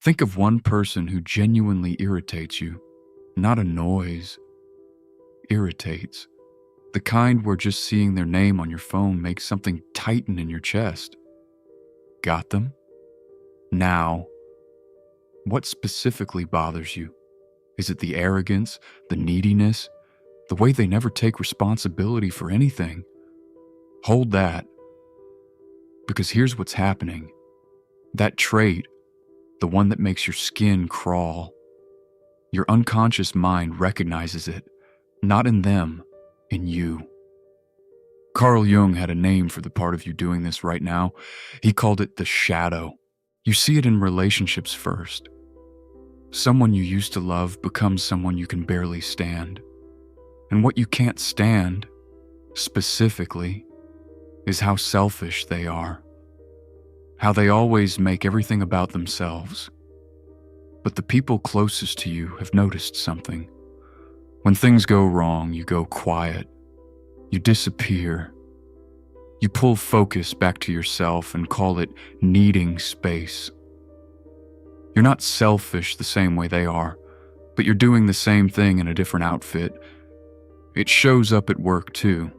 Think of one person who genuinely irritates you. Not a noise, irritates. The kind where just seeing their name on your phone makes something tighten in your chest. Got them? Now, what specifically bothers you? Is it the arrogance, the neediness, the way they never take responsibility for anything? Hold that, because here's what's happening. That trait, the one that makes your skin crawl, your unconscious mind recognizes it, not in them, in you. Carl Jung had a name for the part of you doing this right now. He called it the shadow. You see it in relationships first. Someone you used to love becomes someone you can barely stand. And what you can't stand, specifically, is how selfish they are. How they always make everything about themselves. But the people closest to you have noticed something. When things go wrong, you go quiet. You disappear. You pull focus back to yourself and call it needing space. You're not selfish the same way they are, but you're doing the same thing in a different outfit. It shows up at work too.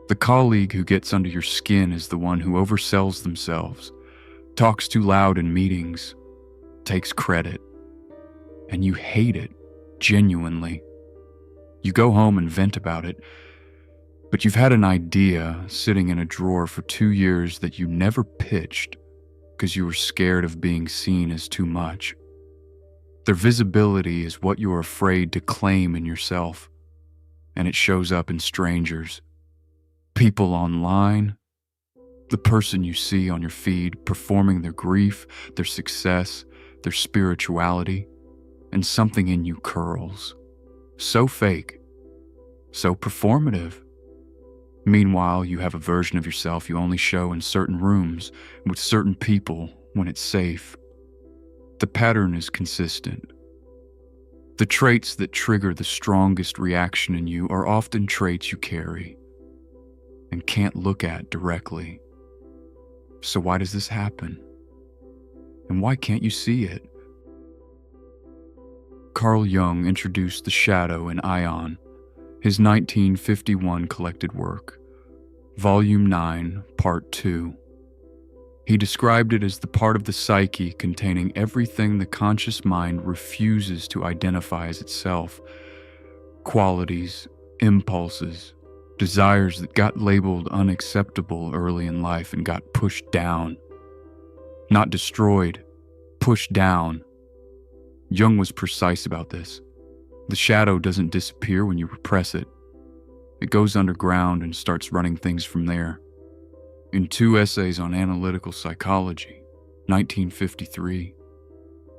The colleague who gets under your skin is the one who oversells themselves, talks too loud in meetings, takes credit, and you hate it, genuinely. You go home and vent about it, but you've had an idea sitting in a drawer for 2 years that you never pitched because you were scared of being seen as too much. Their visibility is what you're afraid to claim in yourself, and it shows up in strangers. People online, the person you see on your feed performing their grief, their success, their spirituality, and something in you curls. So fake, so performative. Meanwhile, you have a version of yourself you only show in certain rooms, with certain people, when it's safe. The pattern is consistent. The traits that trigger the strongest reaction in you are often traits you carry and can't look at directly. So why does this happen? And why can't you see it? Carl Jung introduced the shadow in Ion, his 1951 collected work, Volume 9, Part 2. He described it as the part of the psyche containing everything the conscious mind refuses to identify as itself: qualities, impulses, desires that got labeled unacceptable early in life and got pushed down. Not destroyed, pushed down. Jung was precise about this. The shadow doesn't disappear when you repress it. It goes underground and starts running things from there. In 2 essays on analytical psychology, 1953,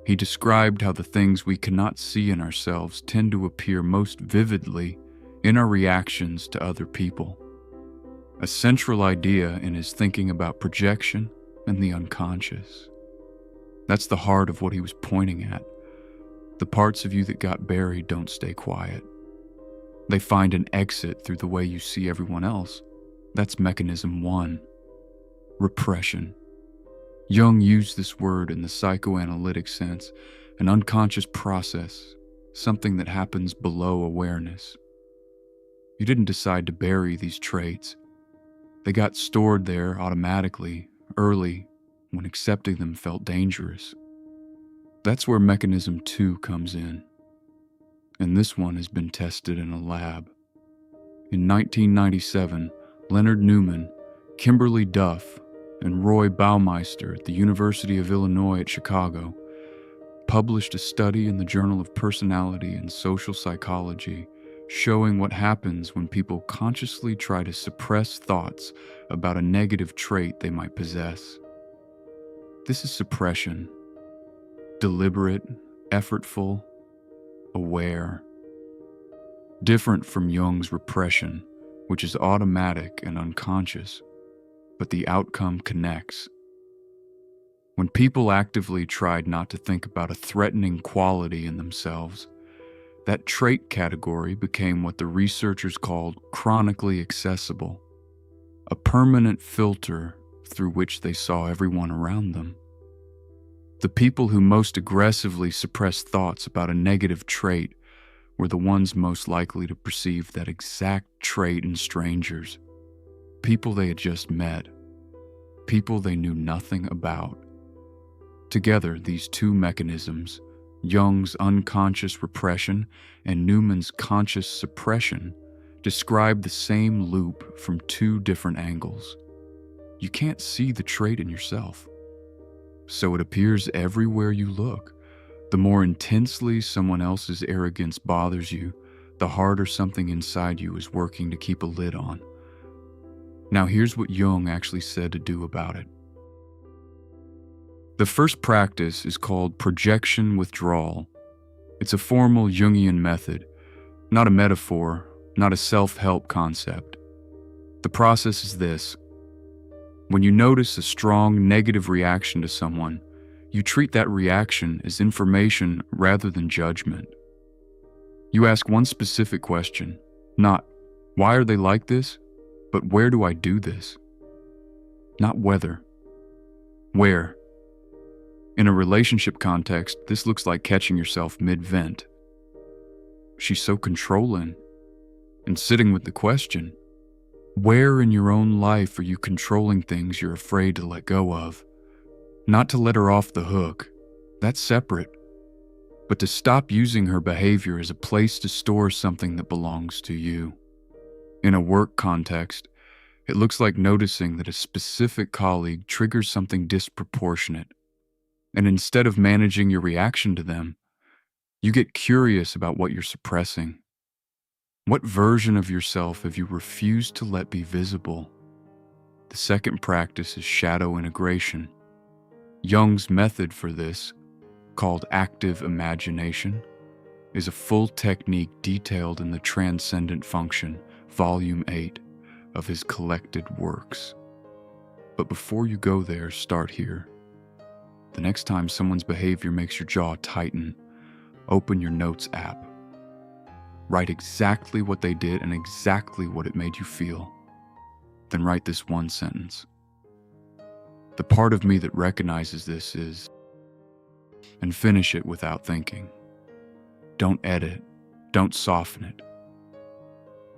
he described how the things we cannot see in ourselves tend to appear most vividly in our reactions to other people. A central idea in his thinking about projection and the unconscious. That's the heart of what he was pointing at. The parts of you that got buried don't stay quiet. They find an exit through the way you see everyone else. That's mechanism 1. Repression. Jung used this word in the psychoanalytic sense, an unconscious process, something that happens below awareness. You didn't decide to bury these traits. They got stored there automatically, early, when accepting them felt dangerous. That's where mechanism 2 comes in. And this one has been tested in a lab. In 1997, Leonard Newman, Kimberly Duff, and Roy Baumeister at the University of Illinois at Chicago published a study in the Journal of Personality and Social Psychology showing what happens when people consciously try to suppress thoughts about a negative trait they might possess. This is suppression. Deliberate, effortful, aware. Different from Jung's repression, which is automatic and unconscious, but the outcome connects. When people actively tried not to think about a threatening quality in themselves, that trait category became what the researchers called chronically accessible, a permanent filter through which they saw everyone around them. The people who most aggressively suppressed thoughts about a negative trait were the ones most likely to perceive that exact trait in strangers, people they had just met, people they knew nothing about. Together, these two mechanisms, Jung's unconscious repression and Newman's conscious suppression, describe the same loop from two different angles. You can't see the trait in yourself, so it appears everywhere you look. The more intensely someone else's arrogance bothers you, the harder something inside you is working to keep a lid on. Now here's what Jung actually said to do about it. The first practice is called projection withdrawal. It's a formal Jungian method, not a metaphor, not a self-help concept. The process is this. When you notice a strong negative reaction to someone, you treat that reaction as information rather than judgment. You ask one specific question, not, why are they like this? But where do I do this? Not whether. Where? In a relationship context, this looks like catching yourself mid-vent. She's so controlling. And sitting with the question, where in your own life are you controlling things you're afraid to let go of? Not to let her off the hook, that's separate, but to stop using her behavior as a place to store something that belongs to you. In a work context, it looks like noticing that a specific colleague triggers something disproportionate, and instead of managing your reaction to them, you get curious about what you're suppressing. What version of yourself have you refused to let be visible? The second practice is shadow integration. Jung's method for this, called active imagination, is a full technique detailed in the Transcendent Function, Volume 8, of his collected works. But before you go there, start here. The next time someone's behavior makes your jaw tighten, open your notes app. Write exactly what they did and exactly what it made you feel. Then write this one sentence. The part of me that recognizes this is, and finish it without thinking. Don't edit, don't soften it.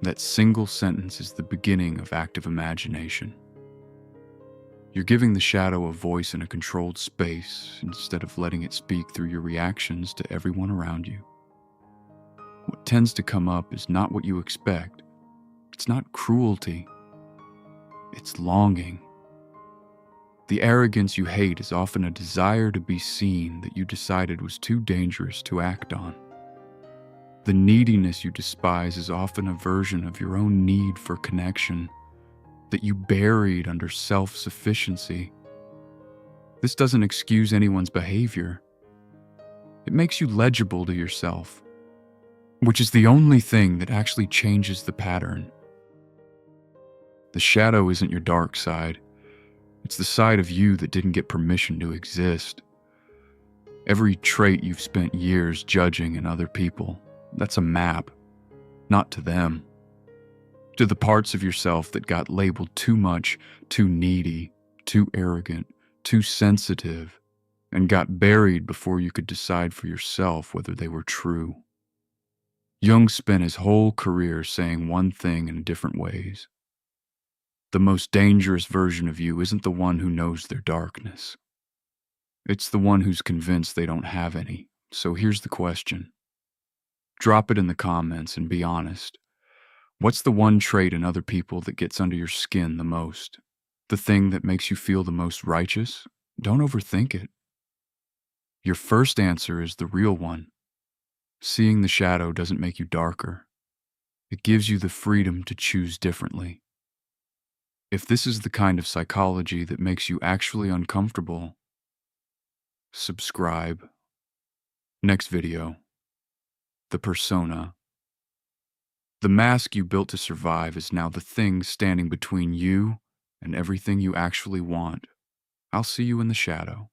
That single sentence is the beginning of active imagination. You're giving the shadow a voice in a controlled space instead of letting it speak through your reactions to everyone around you. What tends to come up is not what you expect. It's not cruelty. It's longing. The arrogance you hate is often a desire to be seen that you decided was too dangerous to act on. The neediness you despise is often a version of your own need for connection that you buried under self-sufficiency. This doesn't excuse anyone's behavior. It makes you legible to yourself, which is the only thing that actually changes the pattern. The shadow isn't your dark side. It's the side of you that didn't get permission to exist. Every trait you've spent years judging in other people, that's a map, not to them. To the parts of yourself that got labeled too much, too needy, too arrogant, too sensitive, and got buried before you could decide for yourself whether they were true. Jung spent his whole career saying one thing in different ways. The most dangerous version of you isn't the one who knows their darkness. It's the one who's convinced they don't have any. So here's the question. Drop it in the comments and be honest. What's the one trait in other people that gets under your skin the most? The thing that makes you feel the most righteous? Don't overthink it. Your first answer is the real one. Seeing the shadow doesn't make you darker. It gives you the freedom to choose differently. If this is the kind of psychology that makes you actually uncomfortable, subscribe. Next video. The persona. The mask you built to survive is now the thing standing between you and everything you actually want. I'll see you in the shadow.